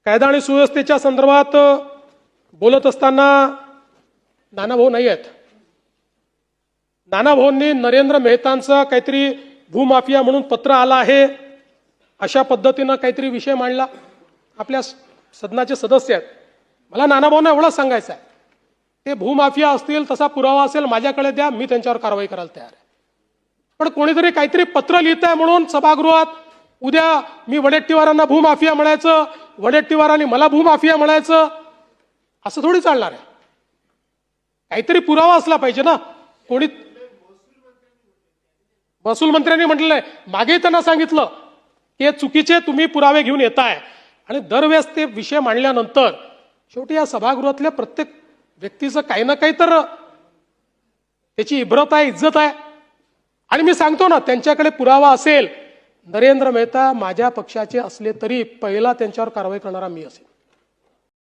कायदा आणि सुव्यवस्थेच्या संदर्भात बोलत असताना नानाभाऊ नाही आहेत. नानाभाऊंनी नरेंद्र मेहतांचं काहीतरी भूमाफिया म्हणून पत्र आलं आहे अशा पद्धतीनं काहीतरी विषय मांडला. आपल्या सदनाचे सदस्य आहेत. मला नानाभाऊंना एवढंच सांगायचं आहे, ते भूमाफिया असतील, तसा पुरावा असेल माझ्याकडे द्या, मी त्यांच्यावर कारवाई करायला तयार आहे. पण कोणीतरी काहीतरी पत्र लिहित आहे म्हणून सभागृहात उद्या मी वडेट्टीवारांना भूमाफिया म्हणायचं, वडेट्टीवारांनी मला भूमाफिया म्हणायचं, असं थोडी चालणार आहे. काहीतरी पुरावा असला पाहिजे ना. कोणी महसूल मंत्र्यांनी म्हटलंय, मागे त्यांना सांगितलं की चुकीचे तुम्ही पुरावे घेऊन येताय, आणि दरवेळेस ते विषय मांडल्यानंतर शेवटी या सभागृहातल्या प्रत्येक व्यक्तीचं काही ना काही तर त्याची इब्रत आहे, इज्जत आहे. आणि मी सांगतो ना, त्यांच्याकडे पुरावा असेल, नरेंद्र मेहता माझ्या पक्षाचे असले तरी पहिला त्यांच्यावर कारवाई करणारा मी असेल.